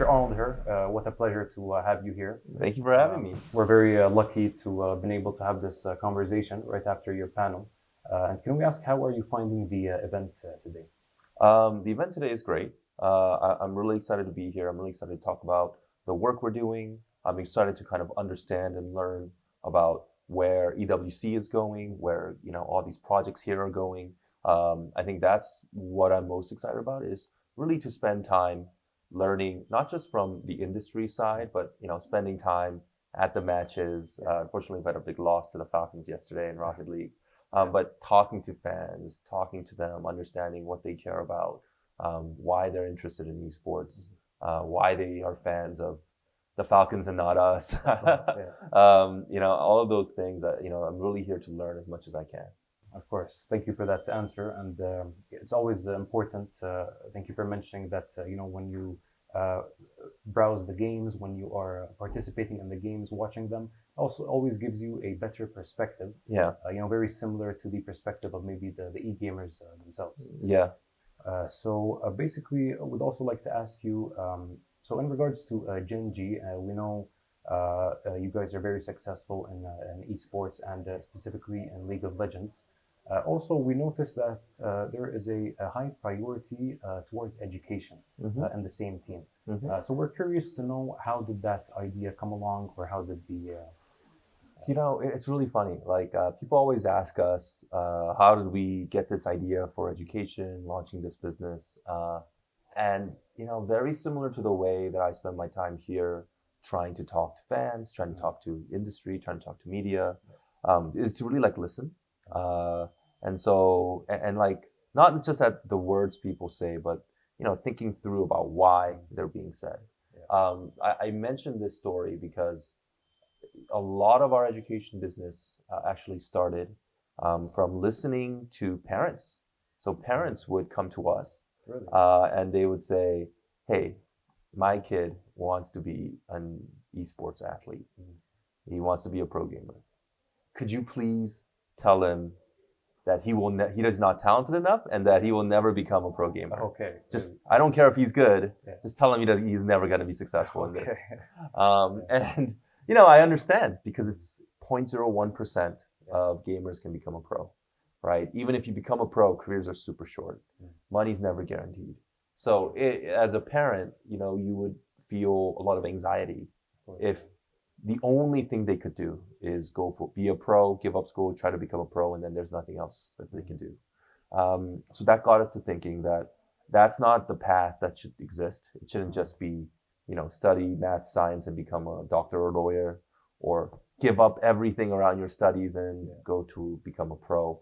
Mr. Arnold Hur, what a pleasure to have you here. Thank you for having me. We're very lucky to been able to have this conversation right after your panel. And can we ask, how are you finding the event today? The event today is great. I'm really excited to be here. I'm really excited to talk about the work we're doing. I'm excited to kind of understand and learn about where EWC is going, where all these projects here are going. I think that's what I'm most excited about, is really to spend time learning, not just from the industry side, but spending time at the matches. Unfortunately, we've had a big loss to the Falcons yesterday in Rocket League. But talking to fans, talking to them, understanding what they care about, why they're interested in esports, why they are fans of the Falcons and not us. All of those things. I'm really here to learn as much as I can. Of course. Thank you for that answer. And it's always important. Thank you for mentioning that, when you browse the games, when you are participating in the games, watching them, also always gives you a better perspective. Yeah. Very similar to the perspective of maybe the e-gamers themselves. Yeah. So basically, I would also like to ask you, so in regards to Gen.G, we know you guys are very successful in esports and specifically in League of Legends. Also, we noticed that there is a high priority towards education in the same team. So we're curious to know, how did that idea come along, or how did the... It's really funny. Like, people always ask us, how did we get this idea for education, launching this business? And very similar to the way that I spend my time here, trying to talk to fans, trying to talk to industry, trying to talk to media, is to really listen. And like, not just at the words people say, but thinking through about why they're being said. I mentioned this story because a lot of our education business actually started from listening to parents. So parents would come to us, Really? And they would say, "Hey, my kid wants to be an esports athlete. He wants to be a pro gamer. Could you please tell him that he is not talented enough, and that he will never become a pro gamer? Okay. Just, I don't care if he's good. Just tell him he's never going to be successful in this." And I understand, because it's 0.01% of gamers can become a pro, right? Even if you become a pro, careers are super short. Money's never guaranteed. So as a parent, you would feel a lot of anxiety if the only thing they could do is be a pro, give up school, try to become a pro, and then there's nothing else that they can do. So that got us to thinking that that's not the path that should exist. It shouldn't just be, study math, science, and become a doctor or lawyer, or give up everything around your studies and go to become a pro.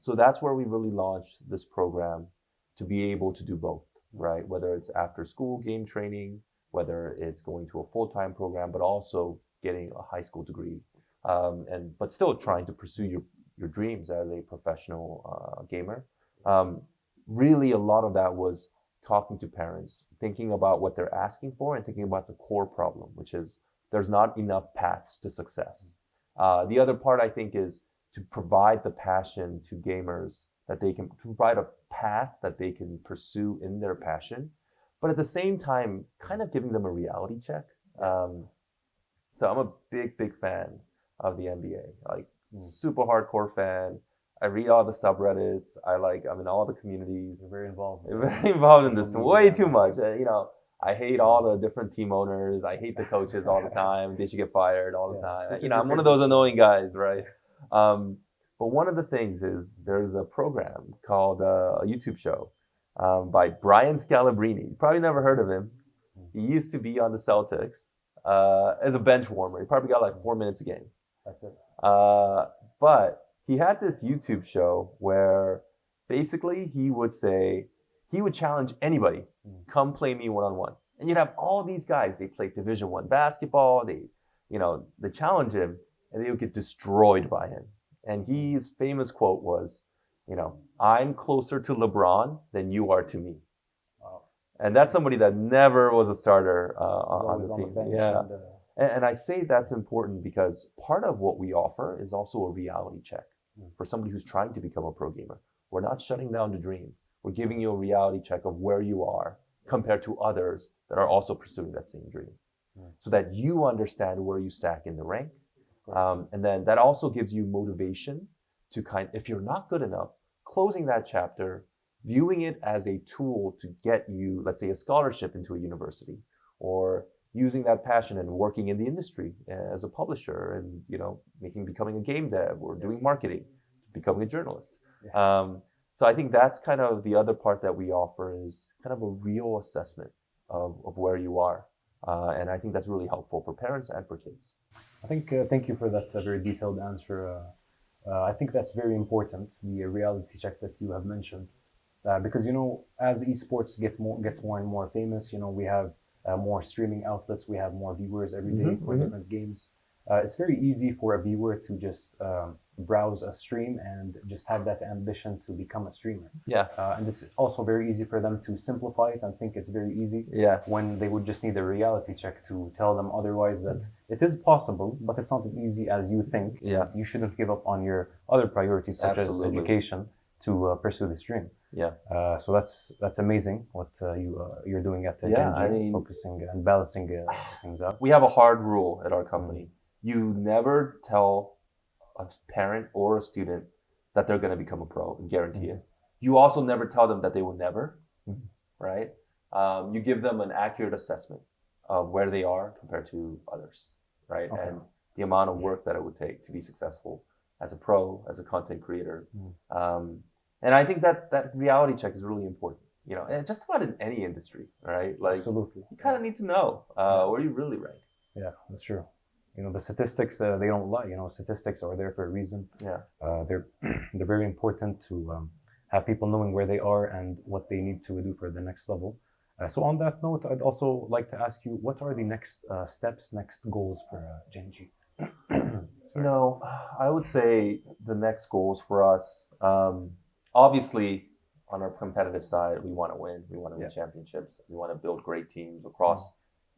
So that's where we really launched this program, to be able to do both, right? Whether it's after school game training, whether it's going to a full-time program, but also getting a high school degree, but still trying to pursue your dreams as a professional gamer. Really, a lot of that was talking to parents, thinking about what they're asking for, and thinking about the core problem, which is there's not enough paths to success. The other part, I think, is to provide the passion to gamers, that they can provide a path that they can pursue in their passion, but at the same time, kind of giving them a reality check. So I'm a big fan of the NBA, super hardcore fan. I read all the subreddits. I'm in all the communities. You're very involved. Very involved in this, way too much. I hate all the different team owners. I hate the coaches all the time. They should get fired all the time. I'm one of those annoying guys, right? But one of the things is, there's a program called a YouTube show by Brian Scalabrine. You probably never heard of him. He used to be on the Celtics as a bench warmer. He probably got 4 minutes a game. That's it. But he had this YouTube show where basically he would challenge anybody, come play me one-on-one. And you'd have all these guys, they play Division I basketball, they challenge him, and they would get destroyed by him. And his famous quote was, "I'm closer to LeBron than you are to me." Wow. And that's somebody that never was a starter on the team. Yeah. And I say that's important because part of what we offer is also a reality check for somebody who's trying to become a pro gamer. We're not shutting down the dream. We're giving you a reality check of where you are compared to others that are also pursuing that same dream, so that you understand where you stack in the rank. And then that also gives you motivation to if you're not good enough, closing that chapter, viewing it as a tool to get you, let's say, a scholarship into a university, or using that passion and working in the industry as a publisher and, becoming a game dev or doing marketing, becoming a journalist. So I think that's kind of the other part that we offer, is kind of a real assessment of where you are. And I think that's really helpful for parents and for kids. I think, thank you for that very detailed answer. I think that's very important, the reality check that you have mentioned. Because, as esports gets more and more famous, we have more streaming outlets, we have more viewers every day for different games. It's very easy for a viewer to just browse a stream and just have that ambition to become a streamer. Yeah. And it's also very easy for them to simplify it and think it's very easy. Yeah. When they would just need a reality check to tell them otherwise, that it is possible, but it's not as easy as you think. Yeah. You shouldn't give up on your other priorities, such Absolutely. as education, to pursue this dream. Yeah. So that's amazing what you're doing at Gen.G, focusing and balancing things out. We have a hard rule at our company. You never tell a parent or a student that they're going to become a pro and guarantee it. You also never tell them that they will never, right? You give them an accurate assessment of where they are compared to others, right? Okay. And the amount of work that it would take to be successful as a pro, as a content creator. And I think that reality check is really important, and just about in any industry, right? Like, absolutely. You kind of need to know where you really rank. Yeah, that's true. The statistics, they don't lie. Statistics are there for a reason. Yeah. They're very important to have people knowing where they are and what they need to do for the next level. So on that note, I'd also like to ask you, what are the next steps, next goals for Gen.G? I would say the next goals for us, obviously, on our competitive side, we want to win. We want to win championships. We want to build great teams across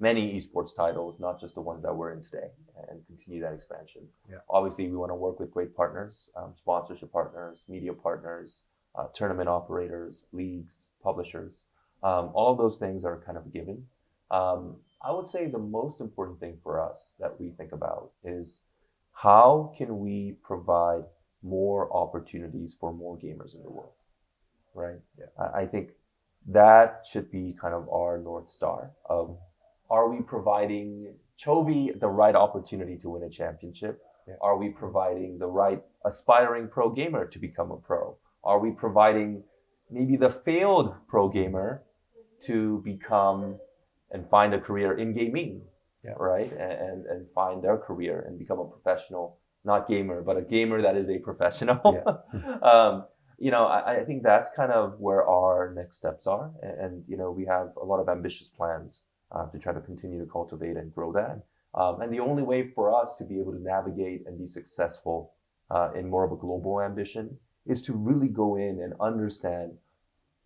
many esports titles, not just the ones that we're in today, and continue that expansion. Yeah. Obviously, we want to work with great partners, sponsorship partners, media partners, tournament operators, leagues, publishers. All of those things are kind of a given. I would say the most important thing for us that we think about is, how can we provide more opportunities for more gamers in the world, right? Yeah. I think that should be kind of our North Star of, are we providing Chovy the right opportunity to win a championship? Yeah. Are we providing the right aspiring pro gamer to become a pro? Are we providing maybe the failed pro gamer to become and find a career in gaming, right? And find their career and become a professional, not gamer, but a gamer that is a professional. Yeah. I think that's kind of where our next steps are. And we have a lot of ambitious plans to try to continue to cultivate and grow that. And the only way for us to be able to navigate and be successful in more of a global ambition is to really go in and understand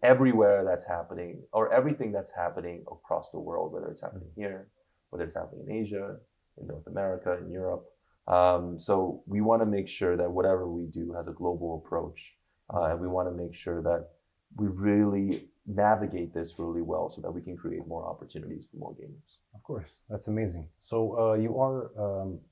everywhere that's happening, or everything that's happening across the world, whether it's happening here, whether it's happening in Asia, in North America, in Europe. So we want to make sure that whatever we do has a global approach. And we want to make sure that we really navigate this really well so that we can create more opportunities for more gamers. Of course, that's amazing. So you are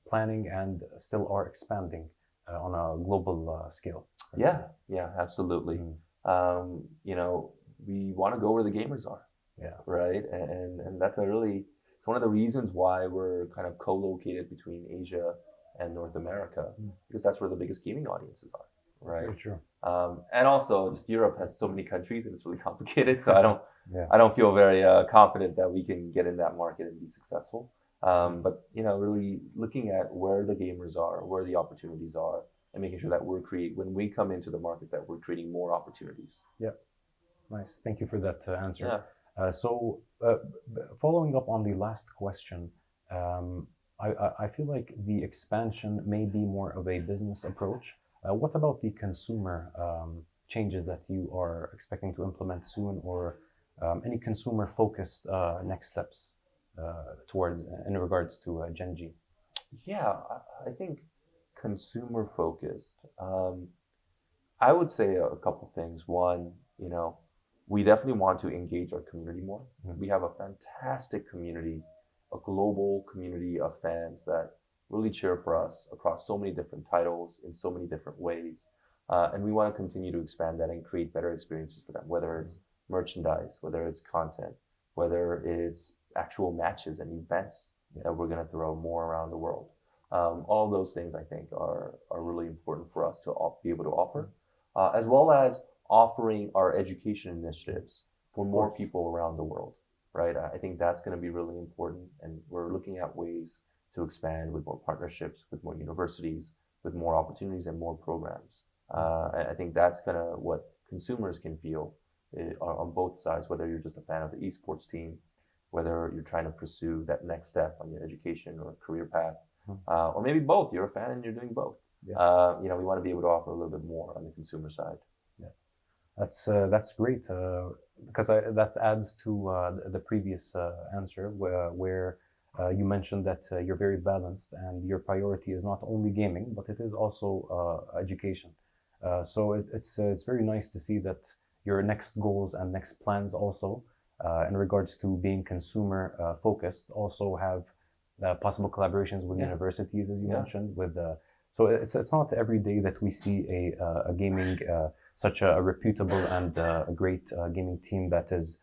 planning and still are expanding on a global scale. Right? Yeah, absolutely. We want to go where the gamers are. Yeah. Right. And that's it's one of the reasons why we're kind of co-located between Asia and North America, because that's where the biggest gaming audiences are. Right. That's very true. And also, just Europe has so many countries and it's really complicated. So I don't feel very confident that we can get in that market and be successful. But really looking at where the gamers are, where the opportunities are, and making sure that when we come into the market, that we're creating more opportunities. Yeah. Nice. Thank you for that answer. Yeah. So following up on the last question, I feel like the expansion may be more of a business approach. What about the consumer changes that you are expecting to implement soon, or any consumer-focused next steps in regards to Gen.G? Yeah, I think consumer-focused. I would say a couple things. One, we definitely want to engage our community more. Mm. We have a fantastic community, a global community of fans that really cheer for us across so many different titles in so many different ways. And we want to continue to expand that and create better experiences for them, whether it's merchandise, whether it's content, whether it's actual matches and events that we're going to throw more around the world. All those things I think are really important for us to be able to offer, as well as offering our education initiatives for more people around the world, right? I think that's going to be really important, and we're looking at ways to expand with more partnerships, with more universities, with more opportunities and more programs. I think that's kind of what consumers can feel on both sides, whether you're just a fan of the esports team, whether you're trying to pursue that next step on your education or career path, or maybe both. You're a fan and you're doing both. Yeah. We want to be able to offer a little bit more on the consumer side. Yeah, that's great because that adds to the previous answer where you mentioned that you're very balanced and your priority is not only gaming, but it is also education. So it's very nice to see that your next goals and next plans also in regards to being consumer focused also have possible collaborations with universities, as you mentioned. So it's not every day that we see a gaming such a reputable and a great gaming team that is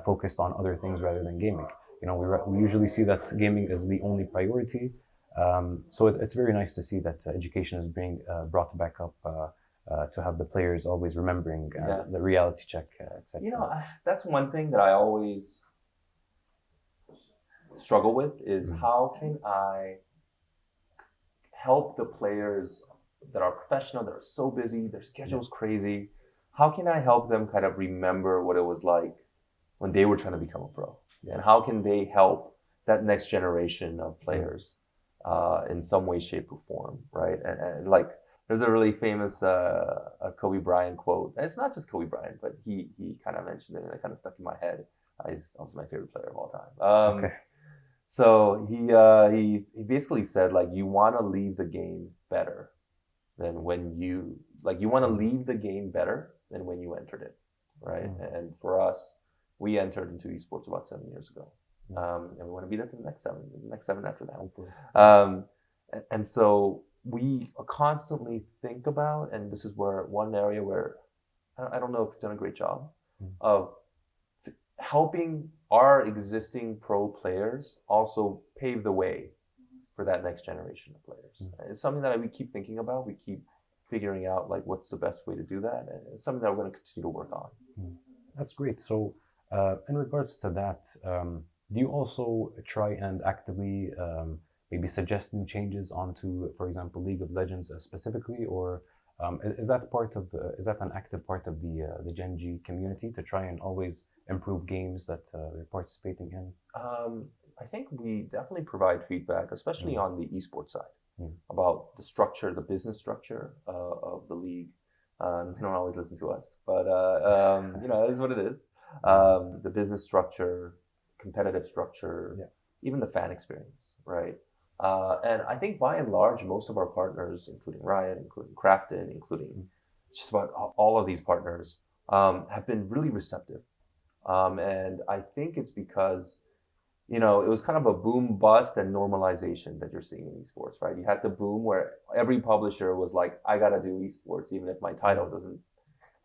focused on other things rather than gaming. We usually see that gaming is the only priority. So it's very nice to see that education is being brought back up. To have the players always remembering the reality check, etc. That's one thing that I always struggle with is how can I help the players that are professional, that are so busy, their schedule's crazy. How can I help them kind of remember what it was like when they were trying to become a pro? And how can they help that next generation of players in some way, shape, or form, right? And like, there's a really famous Kobe Bryant quote. And it's not just Kobe Bryant, but he kind of mentioned it and it kind of stuck in my head. He's also my favorite player of all time. So he basically said, like, you want to leave the game better than when you want to leave the game better than when you entered it, right? And for us, we entered into esports about 7 years ago. And we want to be there for the next seven after that. And so we constantly think about, and this is where one area where I don't know if we've done a great job of helping our existing pro players also pave the way for that next generation of players. It's something that we keep thinking about. We keep figuring out like what's the best way to do that. And it's something that we're going to continue to work on. That's great. So in regards to that, do you also try and actively maybe suggest new changes onto, for example, League of Legends specifically, or is that an active part of the Gen.G community to try and always improve games that they're participating in? I think we definitely provide feedback, especially on the esports side, about the structure, the business structure of the league. They don't always listen to us, but it is what it is. The business structure, competitive structure, even the fan experience, right? And I think by and large, most of our partners, including Riot, including Crafton, including just about all of these partners, have been really receptive. And I think it's because, it was kind of a boom bust and normalization that you're seeing in esports, right? You had the boom where every publisher was like, I got to do esports, even if my title doesn't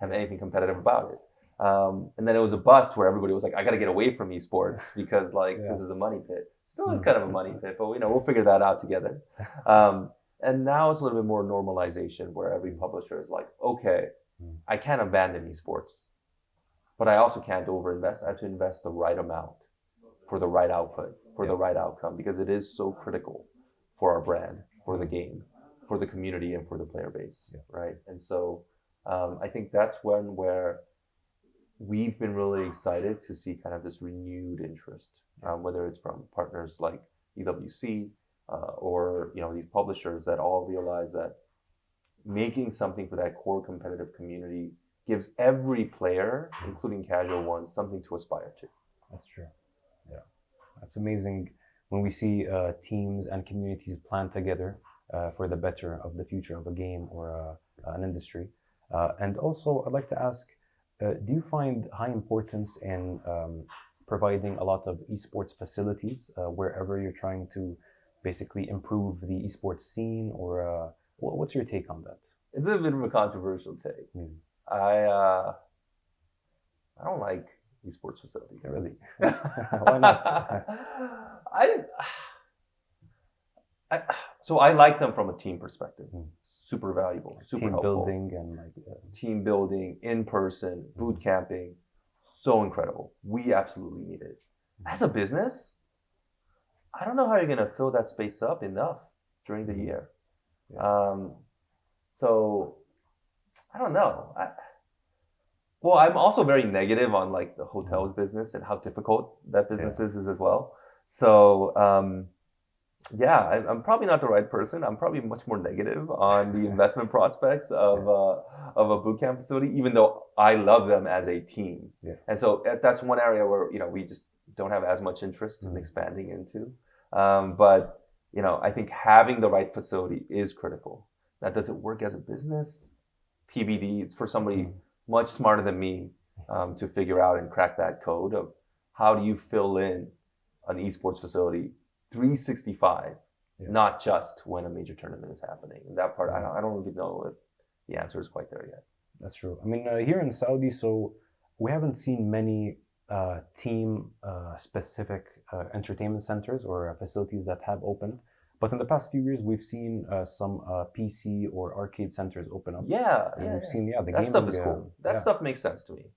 have anything competitive about it. And then it was a bust where everybody was like, I got to get away from esports because this is a money pit. Still is kind of a money pit, but we'll figure that out together. And now it's a little bit more normalization where every publisher is like, okay, I can't abandon esports, but I also can't overinvest. I have to invest the right amount for the right output, for the right outcome, because it is so critical for our brand, for the game, for the community, and for the player base, right? And so I think that's where we've been really excited to see kind of this renewed interest, whether it's from partners like EWC or these publishers that all realize that making something for that core competitive community gives every player, including casual ones, something to aspire to. That's true. Yeah, that's amazing when we see teams and communities plan together for the better of the future of a game or an industry. And also, I'd like to ask, do you find high importance in providing a lot of esports facilities wherever you're trying to basically improve the esports scene, or what's your take on that? It's a bit of a controversial take. Mm. I don't like esports facilities. Really? Why not? So I like them from a team perspective. Super valuable, super team helpful. building and team building, in person, boot camping, so incredible. We absolutely need it. As a business, I don't know how you're going to fill that space up enough during the year. So I don't know. Well, I'm also very negative on like the hotels business and how difficult that business is as well. So I'm probably not the right person. I'm probably much more negative on the investment prospects of a boot camp facility, even though I love them as a team. Yeah. And so that's one area where we just don't have as much interest in expanding into. But I think having the right facility is critical. Now, does it work as a business? TBD. It's for somebody much smarter than me to figure out and crack that code of how do you fill in an esports facility 365, not just when a major tournament is happening. And that part, I don't really know if the answer is quite there yet. That's true. I mean, here in Saudi, so we haven't seen many team specific entertainment centers or facilities that have opened. But in the past few years, we've seen some PC or arcade centers open up. We've seen the that gaming, stuff is cool. That stuff makes sense to me.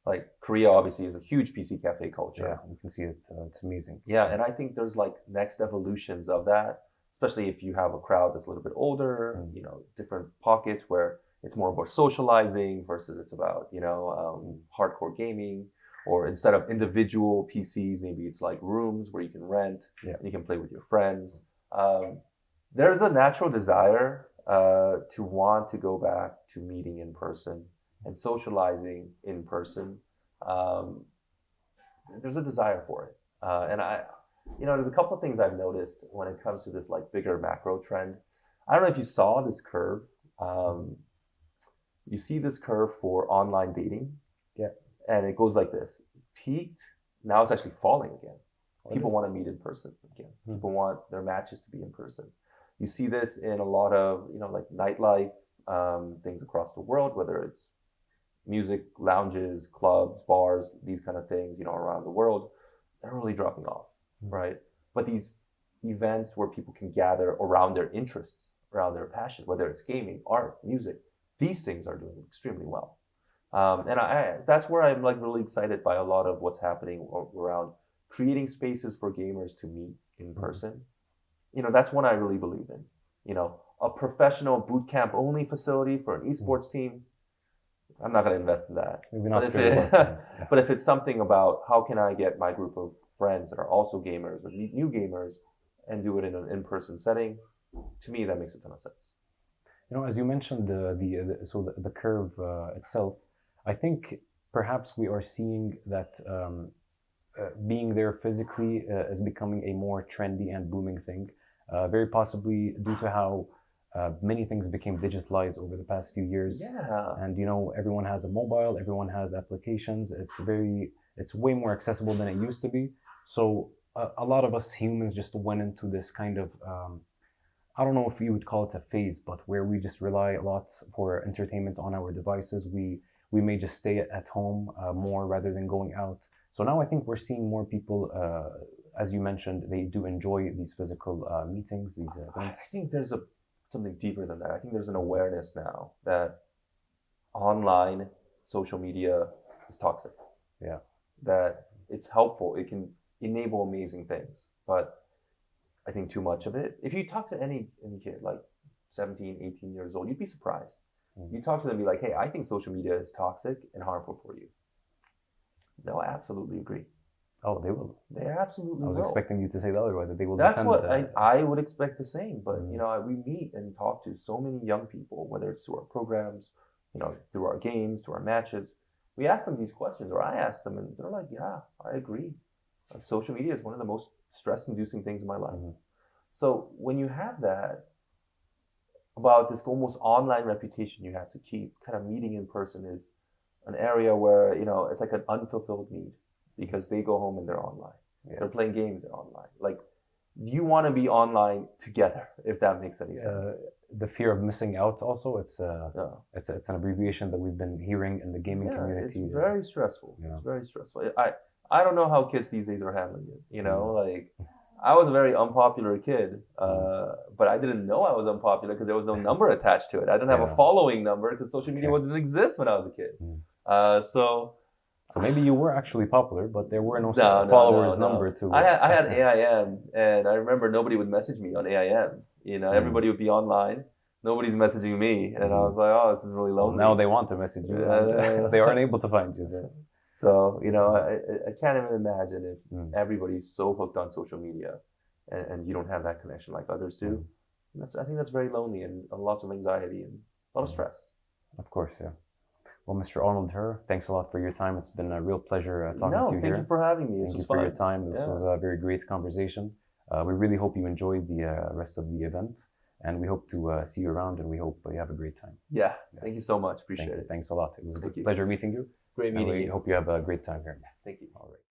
Like Korea obviously is a huge PC cafe culture. Yeah, you can see it. It's amazing. Yeah, and I think there's like next evolutions of that, especially if you have a crowd that's a little bit older, different pockets where it's more about socializing versus it's about, hardcore gaming. Or instead of individual PCs, maybe it's like rooms where you can rent and you can play with your friends. There's a natural desire to want to go back to meeting in person and socializing in person. There's a desire for it. And there's a couple of things I've noticed when it comes to this like bigger macro trend. I don't know if you saw this curve. You see this curve for online dating. Yeah. And it goes like this. Peaked, now it's actually falling again. People want to meet in person again. People want their matches to be in person. You see this in a lot of, like nightlife things across the world, whether it's music, lounges, clubs, bars, these kind of things, around the world. They're really dropping off, right? But these events where people can gather around their interests, around their passion, whether it's gaming, art, music, these things are doing extremely well. And that's where I'm like really excited by a lot of what's happening around creating spaces for gamers to meet in person. That's one I really believe in. A professional boot camp only facility for an esports team, I'm not going to invest in that. Maybe not. But if it's something about how can I get my group of friends that are also gamers or meet new gamers and do it in an in-person setting, to me that makes a ton of sense. As you mentioned, the curve itself, I think perhaps we are seeing that being there physically is becoming a more trendy and booming thing, very possibly due to how many things became digitalized over the past few years. Yeah. And everyone has a mobile, everyone has applications. It's way more accessible than it used to be. So a lot of us humans just went into this kind of I don't know if you would call it a phase, but where we just rely a lot for entertainment on our devices. We may just stay at home more rather than going out. So now I think we're seeing more people, as you mentioned, they do enjoy these physical meetings, these events. I think there's something deeper than that. I think there's an awareness now that online social media is toxic. Yeah. That it's helpful. It can enable amazing things, but I think too much of it. If you talk to any kid like 17, 18 years old, you'd be surprised. You talk to them and be like, hey, I think social media is toxic and harmful for you. They'll absolutely agree. Oh, they will. They absolutely will. I was expecting you to say the otherwise, that they will That's defend what I would expect the same. But, we meet and talk to so many young people, whether it's through our programs, through our games, through our matches. We ask them these questions, or I ask them, and they're like, yeah, I agree. Like, social media is one of the most stress-inducing things in my life. So when you have that, about this almost online reputation you have to keep, kind of meeting in person is an area where, you know, it's like an unfulfilled need because they go home and they're online. Yeah. They're playing games, they're online. Like, you want to be online together, if that makes any sense. The fear of missing out also, it's an abbreviation that we've been hearing in the gaming community. It's very stressful. Yeah. It's very stressful. I don't know how kids these days are handling it. You know, like, I was a very unpopular kid, but I didn't know I was unpopular because there was no number attached to it. I didn't have a following number because social media didn't exist when I was a kid. So maybe you were actually popular, but there were no followers number to. I had AIM, and I remember nobody would message me on AIM. You know, everybody would be online. Nobody's messaging me, and I was like, oh, this is really lonely. Well, now they want to message you. They aren't able to find you. So, you know, I can't even imagine if everybody's so hooked on social media and you don't have that connection like others do. I think that's very lonely and lots of anxiety and a lot of stress. Of course, yeah. Well, Mr. Arnold Hur, thanks a lot for your time. It's been a real pleasure talking to you here. Thank you for having me. Thank you for your time. This was a very great conversation. We really hope you enjoyed the rest of the event, and we hope to see you around, and we hope you have a great time. Yeah, thank you so much. Appreciate it. Thanks a lot. It was a pleasure meeting you. Great meeting you. Hope you have a great time here. Thank you. All right.